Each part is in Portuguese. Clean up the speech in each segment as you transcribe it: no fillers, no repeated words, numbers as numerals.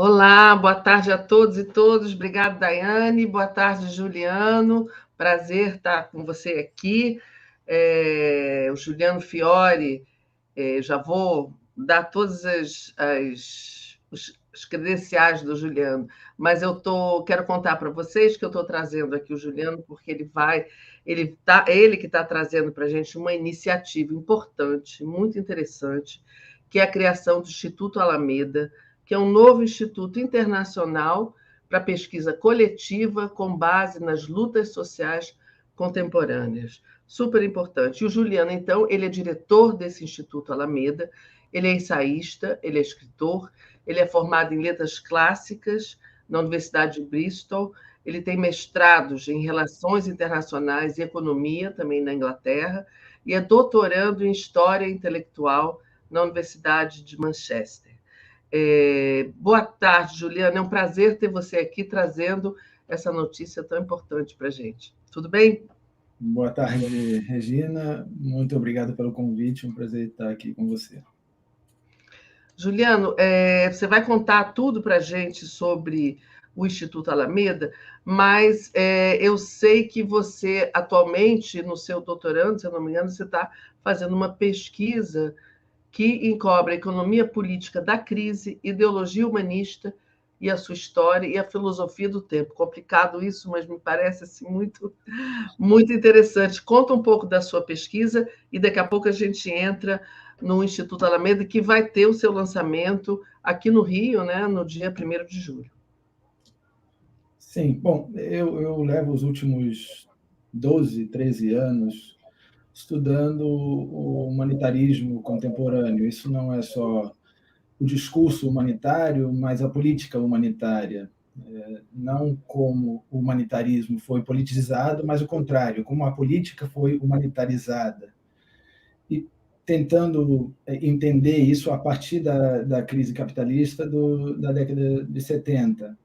Olá, boa tarde a todos e todas. Obrigado, Daiane. Boa tarde, Juliano. Prazer estar com você aqui. O Juliano Fiore, já vou dar todas as credenciais do Juliano, mas quero contar para vocês que eu estou trazendo aqui o Juliano porque ele que está trazendo para a gente uma iniciativa importante, muito interessante, que é a criação do Instituto Alameda, que é um novo instituto internacional para pesquisa coletiva com base nas lutas sociais contemporâneas. Super importante. E o Juliano, então, ele é diretor desse Instituto Alameda, ele é ensaísta, ele é escritor, ele é formado em letras clássicas na Universidade de Bristol, ele tem mestrados em relações internacionais e economia, também na Inglaterra, e é doutorando em história intelectual na Universidade de Manchester. Boa tarde, Juliana. É um prazer ter você aqui trazendo essa notícia tão importante para a gente. Tudo bem? Boa tarde, Regina. Muito obrigado pelo convite. Um prazer estar aqui com você. Juliano, você vai contar tudo para a gente sobre o Instituto Alameda, mas eu sei que você, atualmente, no seu doutorando, se eu não me engano, você está fazendo uma pesquisa que encobre a economia política da crise, ideologia humanista e a sua história e a filosofia do tempo. Complicado isso, mas me parece assim, muito, muito interessante. Conta um pouco da sua pesquisa e daqui a pouco a gente entra no Instituto Alameda, que vai ter o seu lançamento aqui no Rio, né, no dia 1º de julho. Sim, bom, eu levo os últimos 12, 13 anos estudando o humanitarismo contemporâneo. Isso não é só o discurso humanitário, mas a política humanitária. Não como o humanitarismo foi politizado, mas o contrário, como a política foi humanitarizada. E tentando entender isso a partir da crise capitalista da década de 70.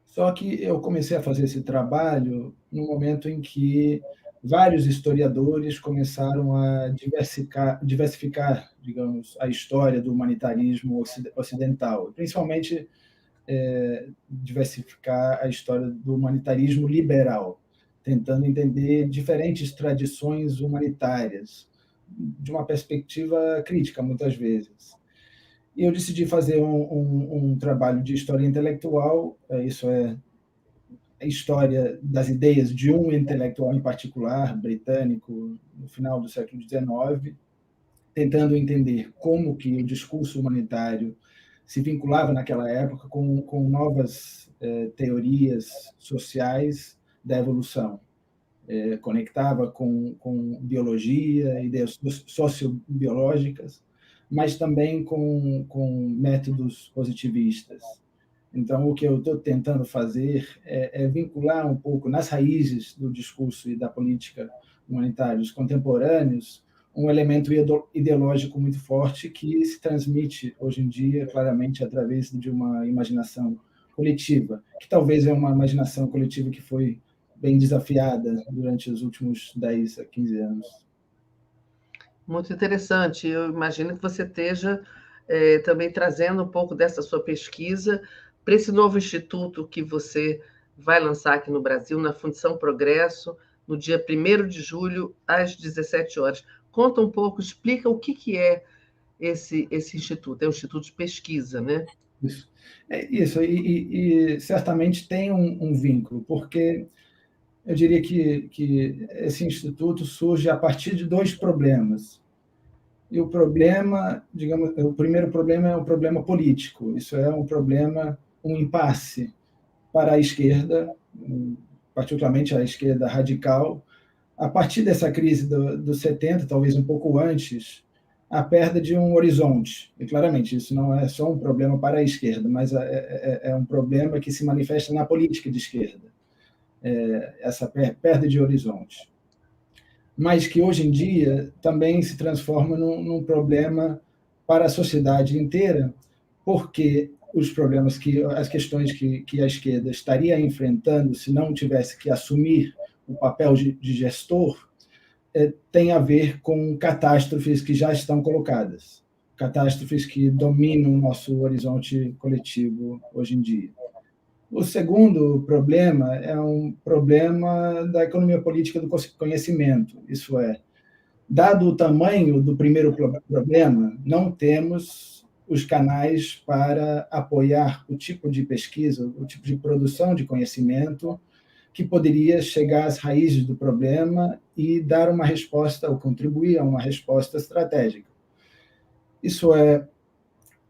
Só que eu comecei a fazer esse trabalho no momento em que vários historiadores começaram a diversificar, digamos, a história do humanitarismo ocidental, principalmente diversificar a história do humanitarismo liberal, tentando entender diferentes tradições humanitárias, de uma perspectiva crítica, muitas vezes. E eu decidi fazer um trabalho de história intelectual, isso é a história das ideias de um intelectual em particular, britânico, no final do século XIX, tentando entender como que o discurso humanitário se vinculava naquela época com novas teorias sociais da evolução. Conectava com biologia, ideias sociobiológicas, mas também com métodos positivistas. Então, o que eu estou tentando fazer é vincular um pouco nas raízes do discurso e da política humanitários contemporâneos um elemento ideológico muito forte que se transmite hoje em dia claramente através de uma imaginação coletiva, que talvez é uma imaginação coletiva que foi bem desafiada durante os últimos 10 a 15 anos. Muito interessante. Eu imagino que você esteja também trazendo um pouco dessa sua pesquisa para esse novo instituto que você vai lançar aqui no Brasil, na Fundação Progresso, no dia 1º de julho, às 17 horas. Conta um pouco, explica o que é esse instituto. É um instituto de pesquisa, né? Isso, e certamente tem um vínculo, porque eu diria que esse instituto surge a partir de dois problemas. E o problema, digamos, o primeiro problema é um problema político. Isso é um problema, um impasse para a esquerda, particularmente a esquerda radical. A partir dessa crise dos 70, talvez um pouco antes, a perda de um horizonte. E, claramente, isso não é só um problema para a esquerda, mas é um problema que se manifesta na política de esquerda, essa perda de horizonte. Mas que, hoje em dia, também se transforma num problema para a sociedade inteira, porque os problemas, as questões que a esquerda estaria enfrentando se não tivesse que assumir o papel de gestor, tem a ver com catástrofes que já estão colocadas. catástrofes que dominam o nosso horizonte coletivo hoje em dia. O segundo problema é um problema da economia política do conhecimento, isso é, dado o tamanho do primeiro problema, não temos os canais para apoiar o tipo de pesquisa, o tipo de produção de conhecimento que poderia chegar às raízes do problema e dar uma resposta, ou contribuir a uma resposta estratégica. Isso é,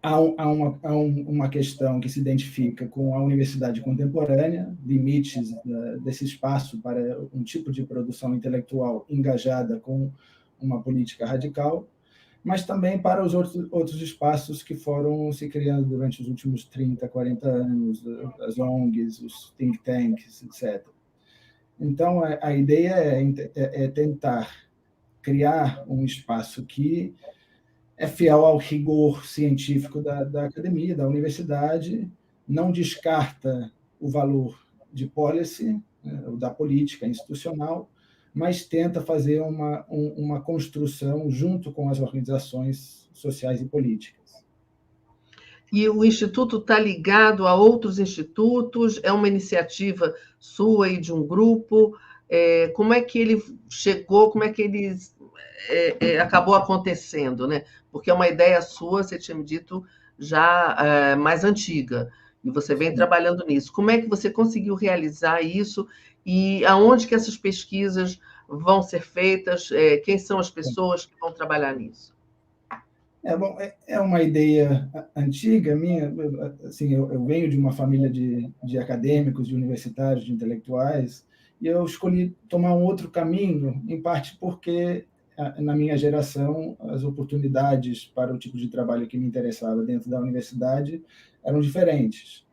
há uma questão que se identifica com a universidade contemporânea, limites desse espaço para um tipo de produção intelectual engajada com uma política radical, mas também para os outros espaços que foram se criando durante os últimos 30, 40 anos, as ONGs, os think tanks, etc. Então, a ideia é tentar criar um espaço que é fiel ao rigor científico da academia, da universidade, não descarta o valor de policy, da política institucional, mas tenta fazer uma construção junto com as organizações sociais e políticas. E o Instituto está ligado a outros institutos? É uma iniciativa sua e de um grupo? Como é que ele chegou? Como é que ele acabou acontecendo, né? Porque é uma ideia sua, você tinha me dito, já mais antiga, e você vem trabalhando nisso. Como é que você conseguiu realizar isso e aonde que essas pesquisas vão ser feitas? Quem são as pessoas que vão trabalhar nisso? Bom, é uma ideia antiga minha. Assim, eu venho de uma família de acadêmicos, de universitários, de intelectuais, e eu escolhi tomar um outro caminho, em parte porque, na minha geração, as oportunidades para o tipo de trabalho que me interessava dentro da universidade eram diferentes.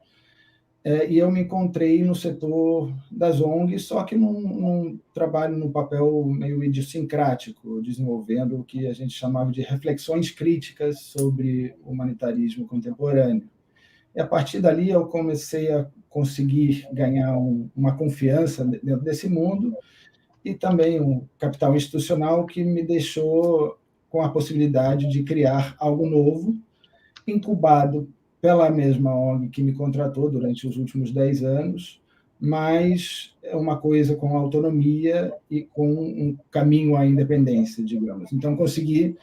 E eu me encontrei no setor das ONGs, só que num trabalho no papel meio idiosincrático, desenvolvendo o que a gente chamava de reflexões críticas sobre o humanitarismo contemporâneo. E a partir dali eu comecei a conseguir ganhar uma confiança dentro desse mundo e também um capital institucional que me deixou com a possibilidade de criar algo novo, incubado pela mesma ONG que me contratou durante os últimos 10 anos, mas é uma coisa com autonomia e com um caminho à independência, digamos. Então, consegui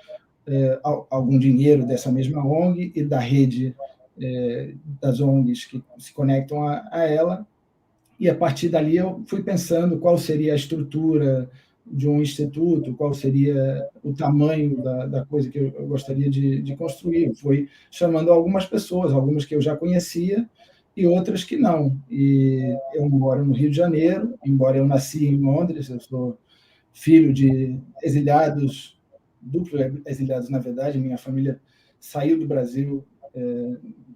algum dinheiro dessa mesma ONG e da rede das ONGs que se conectam a ela, e a partir dali eu fui pensando qual seria a estrutura de um instituto, qual seria o tamanho da coisa que eu gostaria de construir. Fui chamando algumas pessoas, algumas que eu já conhecia e outras que não. E eu moro no Rio de Janeiro, embora eu nasci em Londres, eu sou filho de exiliados, duplo exiliados, na verdade. Minha família saiu do Brasil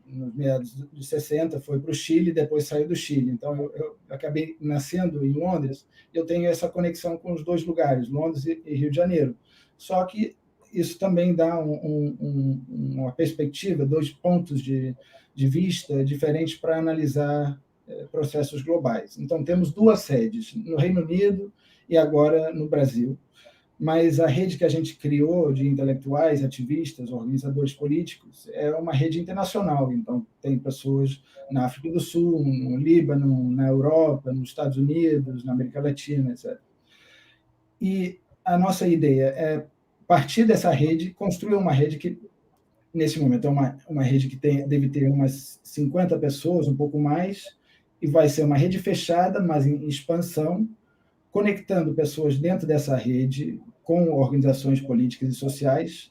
nos meados de 60, foi para o Chile, depois saiu do Chile. Então, eu acabei nascendo em Londres, eu tenho essa conexão com os dois lugares, Londres e Rio de Janeiro. Só que isso também dá uma perspectiva, dois pontos de vista diferentes para analisar processos globais. Então, temos duas sedes, no Reino Unido e agora no Brasil. Mas a rede que a gente criou de intelectuais, ativistas, organizadores políticos, é uma rede internacional. Então, tem pessoas na África do Sul, no Líbano, na Europa, nos Estados Unidos, na América Latina, etc. E a nossa ideia é, partir dessa rede, construir uma rede que, nesse momento, é uma rede que deve ter umas 50 pessoas, um pouco mais, e vai ser uma rede fechada, mas em expansão, conectando pessoas dentro dessa rede com organizações políticas e sociais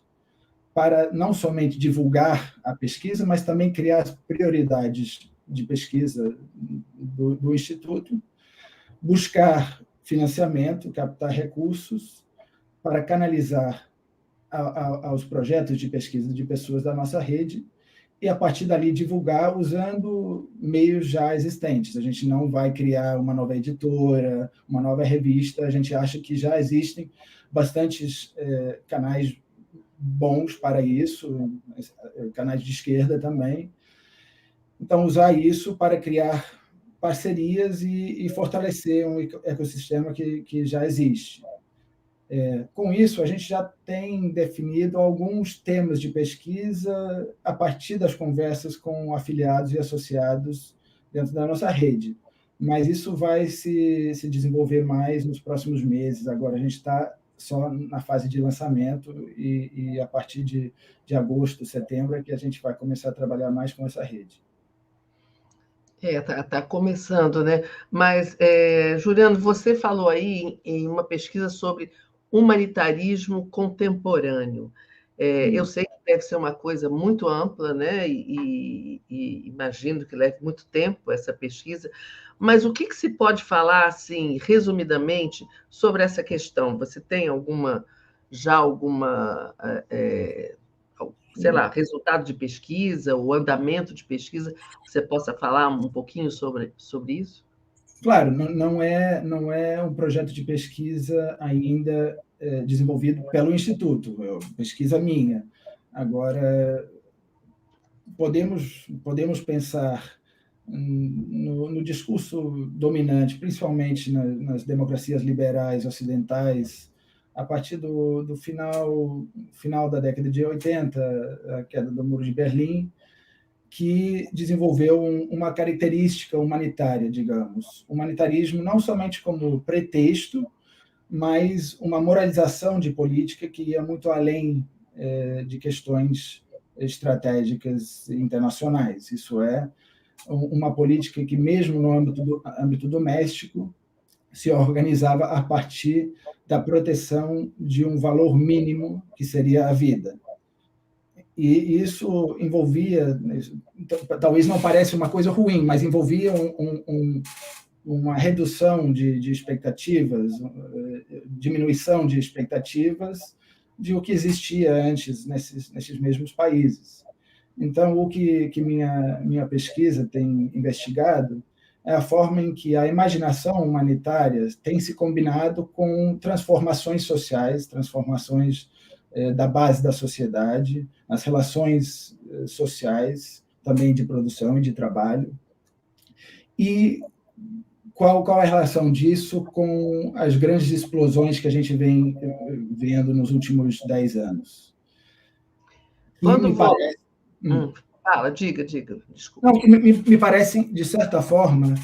para não somente divulgar a pesquisa, mas também criar as prioridades de pesquisa do Instituto, buscar financiamento, captar recursos para canalizar aos projetos de pesquisa de pessoas da nossa rede e, a partir dali, divulgar usando meios já existentes. A gente não vai criar uma nova editora, uma nova revista, a gente acha que já existem bastantes canais bons para isso, canais de esquerda também. Então, usar isso para criar parcerias e fortalecer um ecossistema que já existe. Com isso, a gente já tem definido alguns temas de pesquisa a partir das conversas com afiliados e associados dentro da nossa rede. Mas isso vai se desenvolver mais nos próximos meses. Agora a gente está só na fase de lançamento e a partir de agosto, setembro, é que a gente vai começar a trabalhar mais com essa rede. Tá começando, né? Mas, Juliano, você falou aí em uma pesquisa sobre humanitarismo contemporâneo. Eu sei que deve ser uma coisa muito ampla, né? E imagino que leve muito tempo essa pesquisa, mas o que se pode falar, assim, resumidamente, sobre essa questão? Você tem alguma sei lá, resultado de pesquisa, o andamento de pesquisa, você possa falar um pouquinho sobre isso? Claro, não é um projeto de pesquisa ainda desenvolvido pelo Instituto, é pesquisa minha. Agora, podemos pensar no discurso dominante, principalmente nas democracias liberais ocidentais, a partir do final da década de 80, a queda do Muro de Berlim, que desenvolveu uma característica humanitária, digamos. Humanitarismo não somente como pretexto, mas uma moralização de política que ia muito além de questões estratégicas internacionais. Isso é, uma política que, mesmo no âmbito doméstico, se organizava a partir da proteção de um valor mínimo, que seria a vida. E isso envolvia, talvez não pareça uma coisa ruim, mas envolvia uma redução de expectativas, diminuição de expectativas de o que existia antes nesses mesmos países. Então, o que minha pesquisa tem investigado é a forma em que a imaginação humanitária tem se combinado com transformações sociais, transformações da base da sociedade, as relações sociais, também de produção e de trabalho. E qual é a relação disso com as grandes explosões que a gente vem vendo nos últimos 10 anos? Quando volta... Fala, diga, desculpa. Não, me parece, de certa forma,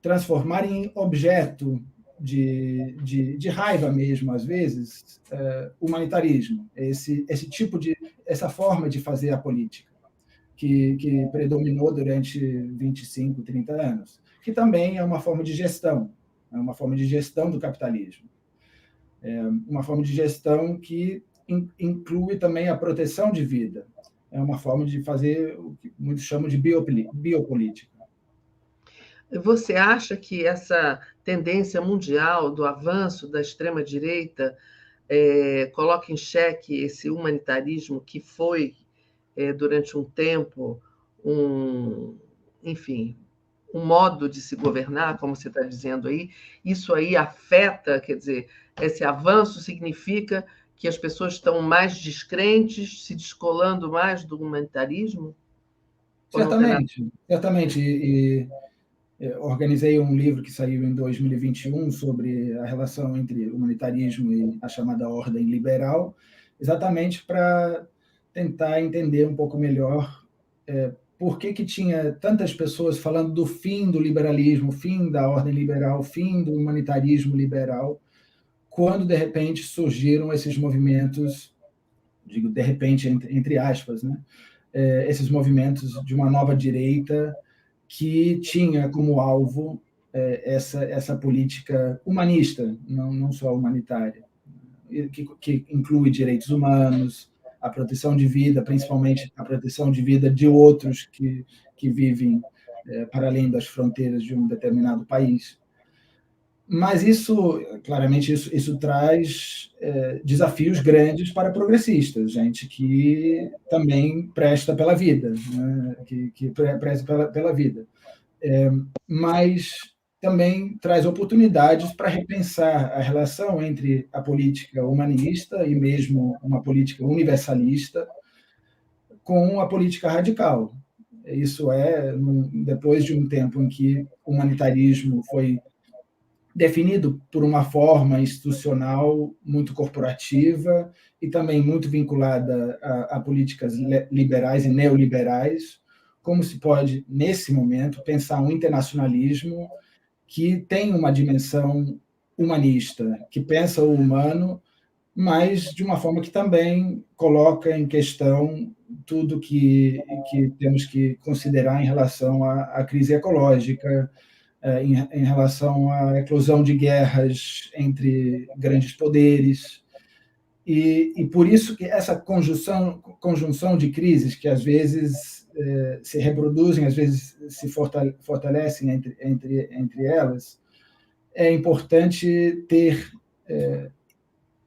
transformar em objeto de raiva mesmo, às vezes, humanitarismo, essa forma de fazer a política, que predominou durante 25, 30 anos, que também é uma forma de gestão, do capitalismo. Uma forma de gestão que inclui também a proteção de vida. É uma forma de fazer o que muitos chamam de biopolítica. Você acha que essa tendência mundial do avanço da extrema-direita coloca em xeque esse humanitarismo que foi, durante um tempo, enfim, um modo de se governar, como você está dizendo aí? Isso aí afeta, quer dizer, esse avanço significa que as pessoas estão mais descrentes, se descolando mais do humanitarismo? Certamente. E organizei um livro que saiu em 2021 sobre a relação entre humanitarismo e a chamada ordem liberal, exatamente para tentar entender um pouco melhor por que tinha tantas pessoas falando do fim do liberalismo, fim da ordem liberal, fim do humanitarismo liberal, quando, de repente, surgiram esses movimentos, digo, de repente, entre aspas, né? Esses movimentos de uma nova direita que tinha como alvo essa política humanista, não só humanitária, que inclui direitos humanos, a proteção de vida, principalmente a proteção de vida de outros que vivem para além das fronteiras de um determinado país. Mas claramente, isso traz desafios grandes para progressistas, gente que também presta pela vida, né? que presta pela vida. Mas também traz oportunidades para repensar a relação entre a política humanista e mesmo uma política universalista com a política radical. Isso depois de um tempo em que o humanitarismo foi definido por uma forma institucional muito corporativa e também muito vinculada a políticas liberais e neoliberais. Como se pode, nesse momento, pensar um internacionalismo que tem uma dimensão humanista, que pensa o humano, mas de uma forma que também coloca em questão tudo que temos que considerar em relação à crise ecológica, em relação à eclosão de guerras entre grandes poderes. E por isso que essa conjunção de crises, que às vezes se reproduzem, às vezes se fortalecem entre elas, é importante ter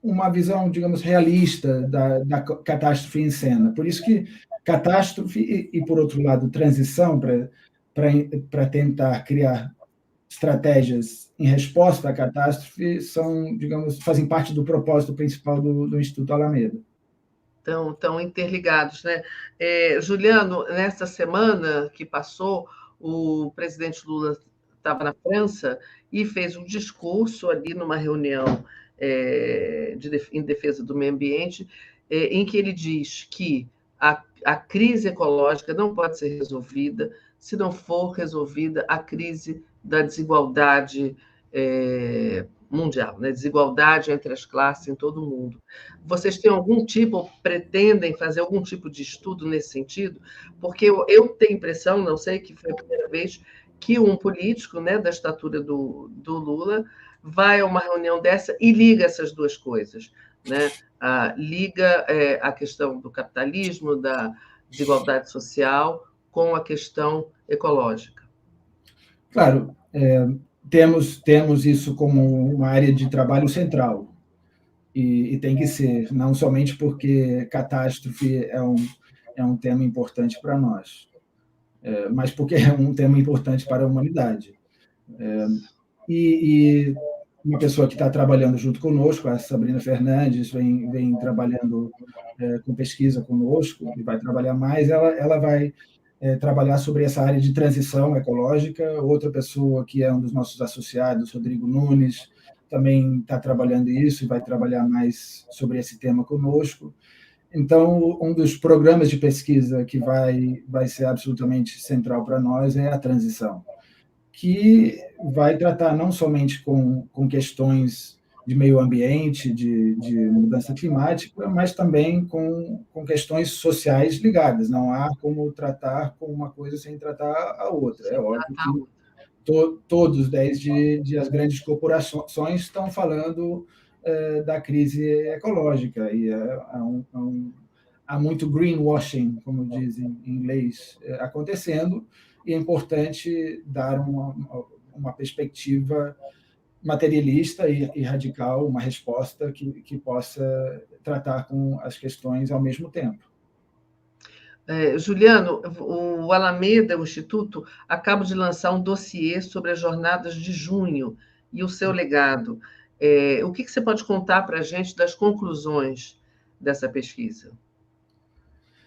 uma visão, digamos, realista da catástrofe em cena. Por isso que catástrofe e, por outro lado, transição, para tentar criar estratégias em resposta à catástrofe, são, digamos, fazem parte do propósito principal do Instituto Alameda. Estão interligados, né? Juliano, nessa semana que passou, o presidente Lula estava na França e fez um discurso ali numa reunião em defesa do meio ambiente, em que ele diz que a crise ecológica não pode ser resolvida se não for resolvida a crise da desigualdade mundial, né? Desigualdade entre as classes em todo o mundo. Vocês têm algum tipo, ou pretendem fazer algum tipo de estudo nesse sentido? Porque eu tenho a impressão, não sei, que foi a primeira vez que um político, né, da estatura do Lula vai a uma reunião dessa e liga essas duas coisas, né? Liga a questão do capitalismo, da desigualdade social, com a questão ecológica. Claro, temos isso como uma área de trabalho central, e tem que ser, não somente porque catástrofe é um tema importante para nós, mas porque é um tema importante para a humanidade. E uma pessoa que está trabalhando junto conosco, a Sabrina Fernandes, vem trabalhando com pesquisa conosco, e vai trabalhar mais, ela vai trabalhar sobre essa área de transição ecológica. Outra pessoa que é um dos nossos associados, Rodrigo Nunes, também está trabalhando isso e vai trabalhar mais sobre esse tema conosco. Então, um dos programas de pesquisa que vai ser absolutamente central para nós é a transição, que vai tratar não somente com questões de meio ambiente, de mudança climática, mas também com questões sociais ligadas. Não há como tratar com uma coisa sem tratar a outra. É óbvio que todos, desde as grandes corporações, estão falando da crise ecológica, e há muito greenwashing, como dizem em inglês, acontecendo, e é importante dar uma perspectiva materialista e radical, uma resposta que possa tratar com as questões ao mesmo tempo. Juliano, o Alameda, o Instituto, acaba de lançar um dossiê sobre as jornadas de junho e o seu legado. O que você pode contar para a gente das conclusões dessa pesquisa?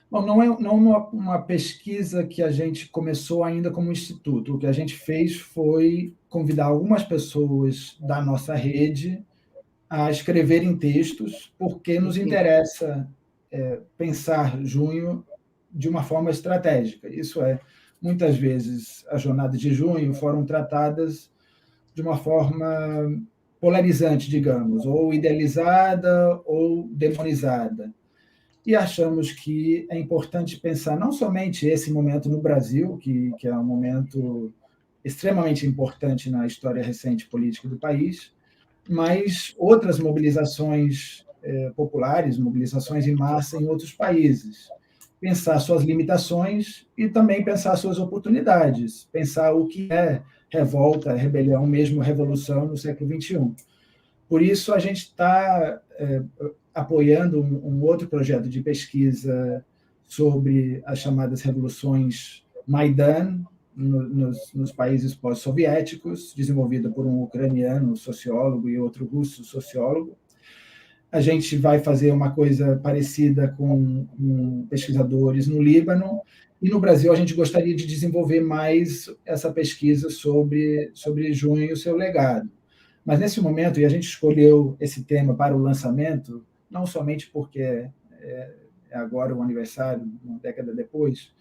Bom, não é uma pesquisa que a gente começou ainda como instituto. O que a gente fez foi convidar algumas pessoas da nossa rede a escreverem textos, porque nos interessa pensar junho de uma forma estratégica. Isso é, muitas vezes, as jornadas de junho foram tratadas de uma forma polarizante, digamos, ou idealizada ou demonizada. E achamos que é importante pensar não somente esse momento no Brasil, que é um momento extremamente importante na história recente política do país, mas outras mobilizações populares, mobilizações em massa em outros países. Pensar suas limitações e também pensar suas oportunidades, pensar o que é revolta, rebelião, mesmo revolução no século XXI. Por isso, a gente está apoiando um outro projeto de pesquisa sobre as chamadas revoluções Maidan nos países pós-soviéticos, desenvolvida por um ucraniano sociólogo e outro russo sociólogo. A gente vai fazer uma coisa parecida com pesquisadores no Líbano, e no Brasil a gente gostaria de desenvolver mais essa pesquisa sobre junho e o seu legado. Mas, nesse momento, e a gente escolheu esse tema para o lançamento, não somente porque é agora o aniversário, uma década depois,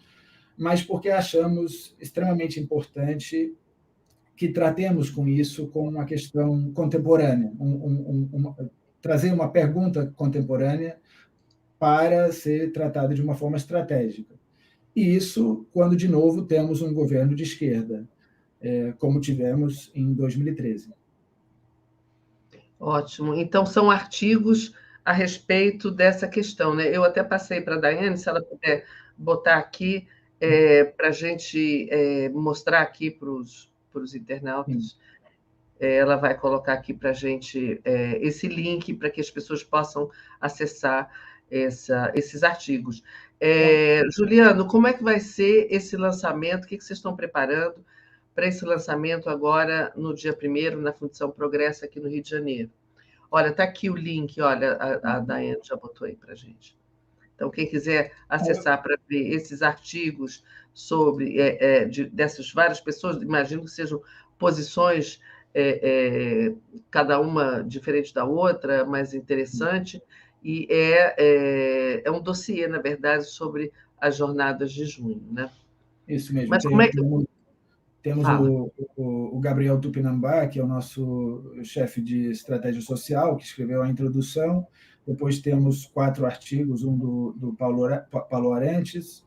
mas porque achamos extremamente importante que tratemos com isso como uma questão contemporânea, trazer uma pergunta contemporânea para ser tratada de uma forma estratégica. E isso quando, de novo, temos um governo de esquerda, como tivemos em 2013. Ótimo. Então, são artigos a respeito dessa questão, né? Eu até passei para a Daiane, se ela puder botar aqui, para a gente mostrar aqui para os internautas. Ela vai colocar aqui para a gente esse link para que as pessoas possam acessar esses artigos. Juliano, como é que vai ser esse lançamento? O que vocês estão preparando para esse lançamento agora, no dia 1º, na Fundação Progresso, aqui no Rio de Janeiro? Olha, está aqui o link, olha, a Daiane já botou aí para a gente. Então, quem quiser acessar para ver esses artigos sobre dessas várias pessoas, imagino que sejam posições, cada uma diferente da outra, mas interessante, e é um dossiê, na verdade, sobre as jornadas de junho, né? Isso mesmo. Mas como é que... Temos o Gabriel Tupinambá, que é o nosso chefe de estratégia social, que escreveu a introdução. Depois temos 4 artigos, um do Paulo Arantes,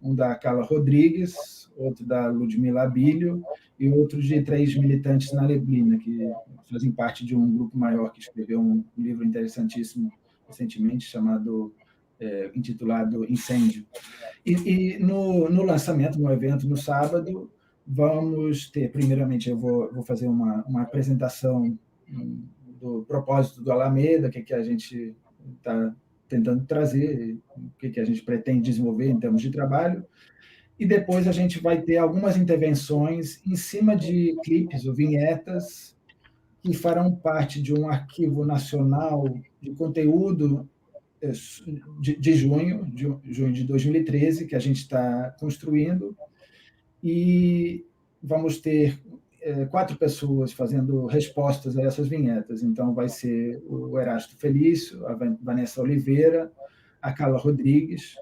um da Carla Rodrigues, outro da Ludmila Abílio e outro de 3 militantes na Neblina, que fazem parte de um grupo maior que escreveu um livro interessantíssimo recentemente, intitulado Incêndio. E no lançamento, no evento, no sábado, vamos ter, primeiramente, eu vou fazer uma apresentação do propósito do Alameda, o que a gente está tentando trazer, o que a gente pretende desenvolver em termos de trabalho, e depois a gente vai ter algumas intervenções em cima de clipes ou vinhetas que farão parte de um arquivo nacional de conteúdo de junho de 2013, que a gente está construindo, e vamos ter 4 pessoas fazendo respostas a essas vinhetas. Então, vai ser o Erasto Felício, a Vanessa Oliveira, a Carla Rodrigues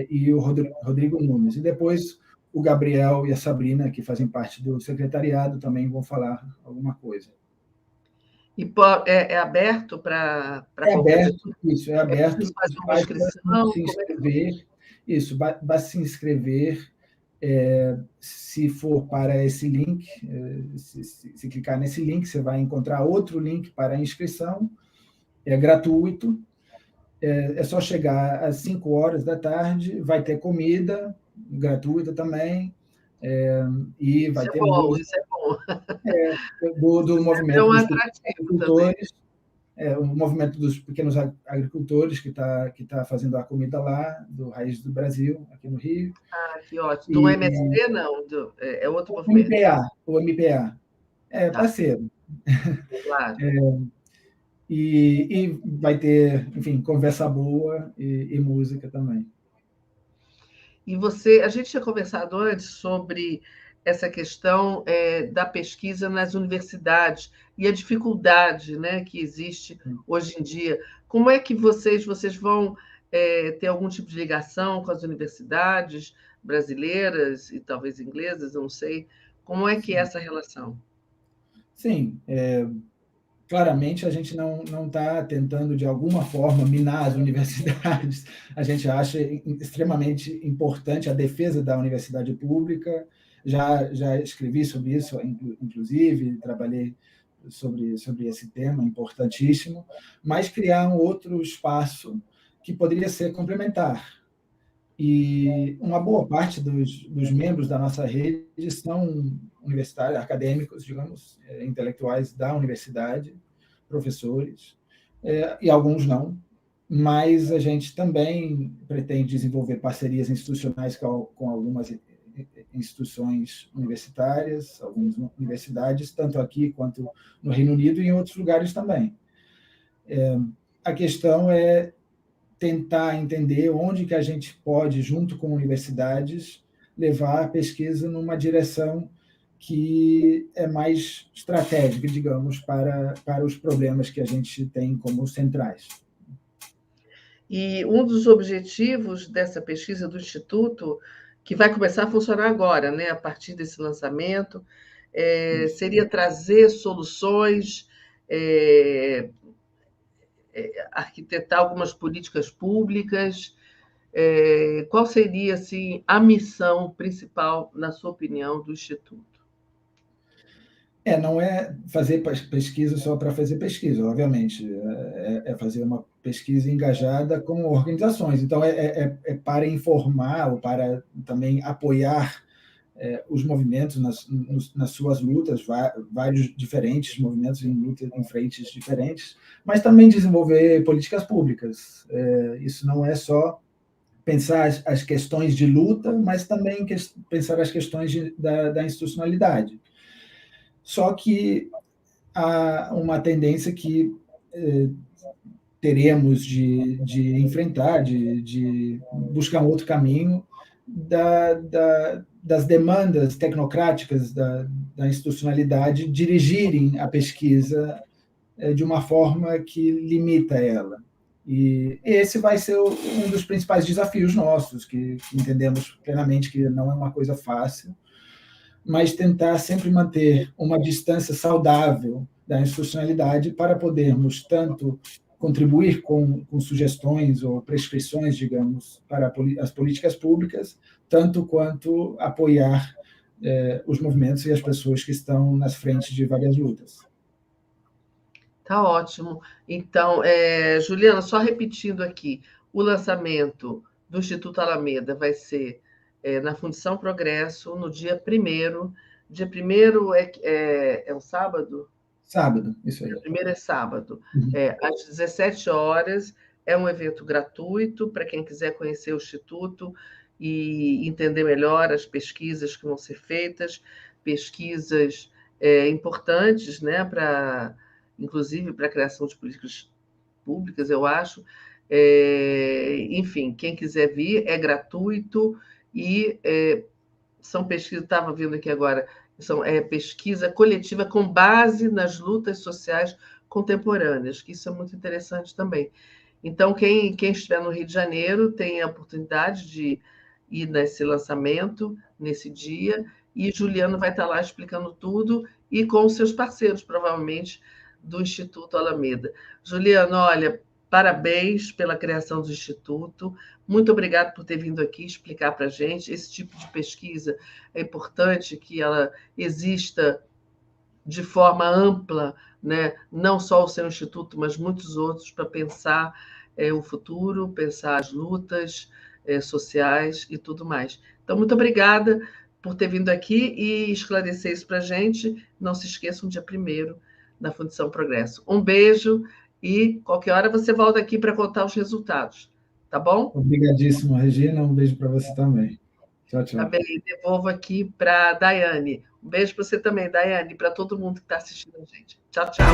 e o Rodrigo Nunes. E depois o Gabriel e a Sabrina, que fazem parte do secretariado, também vão falar alguma coisa. E é aberto para qualquer pessoa? Isso, é aberto. É fazer uma inscrição? Se inscrever, isso, basta se inscrever. Se for para esse link, se clicar nesse link, você vai encontrar outro link para a inscrição, é gratuito, é só chegar às 5h, vai ter comida gratuita também, e vai ter música. Isso é bom. Do movimento um dos agricultores, o movimento dos pequenos agricultores que tá fazendo a comida lá, do Raiz do Brasil, aqui no Rio. Que ótimo. Do MST, não, é outro movimento. O MPA. Parceiro. Claro. E vai ter, enfim, conversa boa e música também. E a gente tinha conversado antes sobre essa questão da pesquisa nas universidades e a dificuldade, né, que existe hoje em dia. Como é que vocês vão ter algum tipo de ligação com as universidades brasileiras e talvez inglesas, não sei. Como é que é essa relação? Sim, claramente a gente não está tentando, de alguma forma, minar as universidades. A gente acha extremamente importante a defesa da universidade pública. Já escrevi sobre isso, inclusive, trabalhei sobre esse tema importantíssimo, mas criar um outro espaço que poderia ser complementar. E uma boa parte dos membros da nossa rede são universitários, acadêmicos, digamos, intelectuais da universidade, professores, e alguns não, mas a gente também pretende desenvolver parcerias institucionais com algumas instituições universitárias, algumas universidades, tanto aqui quanto no Reino Unido e em outros lugares também. A questão é tentar entender onde que a gente pode, junto com universidades, levar a pesquisa numa direção que é mais estratégica, digamos, para os problemas que a gente tem como centrais. E um dos objetivos dessa pesquisa do Instituto, que vai começar a funcionar agora, né, a partir desse lançamento, seria trazer soluções, é, arquitetar algumas políticas públicas. Qual seria assim, a missão principal, na sua opinião, do Instituto? Não é fazer pesquisa só para fazer pesquisa, obviamente. É fazer uma pesquisa engajada com organizações. Então, para informar ou para também apoiar os movimentos nas suas lutas, vários diferentes movimentos em luta em frentes diferentes, mas também desenvolver políticas públicas. Isso não é só pensar as questões de luta, mas também pensar as questões da institucionalidade. Só que há uma tendência que teremos de enfrentar, de buscar um outro caminho das demandas tecnocráticas da institucionalidade dirigirem a pesquisa de uma forma que limita ela. E esse vai ser um dos principais desafios nossos, que entendemos plenamente que não é uma coisa fácil, mas tentar sempre manter uma distância saudável da institucionalidade para podermos tanto contribuir com sugestões ou prescrições, digamos, para as políticas públicas, tanto quanto apoiar os movimentos e as pessoas que estão nas frentes de várias lutas. Tá ótimo. Então, Juliana, só repetindo aqui, o lançamento do Instituto Alameda vai ser na Fundição Progresso, no dia 1º. Dia 1º é um sábado? Sábado, isso aí. Dia 1º é sábado. Às 17 horas. É um evento gratuito para quem quiser conhecer o Instituto e entender melhor as pesquisas que vão ser feitas, pesquisas importantes, né, inclusive para a criação de políticas públicas, eu acho. Enfim, quem quiser vir, é gratuito e são pesquisas, estava vendo aqui agora, pesquisa coletiva com base nas lutas sociais contemporâneas, que isso é muito interessante também. Então, quem estiver no Rio de Janeiro tem a oportunidade de ir nesse lançamento, nesse dia, e Juliano vai estar lá explicando tudo, e com os seus parceiros, provavelmente, do Instituto Alameda. Juliano, olha, parabéns pela criação do Instituto. Muito obrigado por ter vindo aqui explicar para a gente. Esse tipo de pesquisa é importante que ela exista de forma ampla, né? Não só o seu instituto, mas muitos outros, para pensar o futuro, pensar as lutas sociais e tudo mais. Então, muito obrigada por ter vindo aqui e esclarecer isso para a gente. Não se esqueçam, dia 1º, na Fundição Progresso. Um beijo e qualquer hora você volta aqui para contar os resultados. Tá bom? Obrigadíssimo, Regina. Um beijo para você também. Tchau, tchau. Tá bem, devolvo aqui para a Daiane. Um beijo para você também, Daiane, e para todo mundo que está assistindo a gente. Tchau, tchau.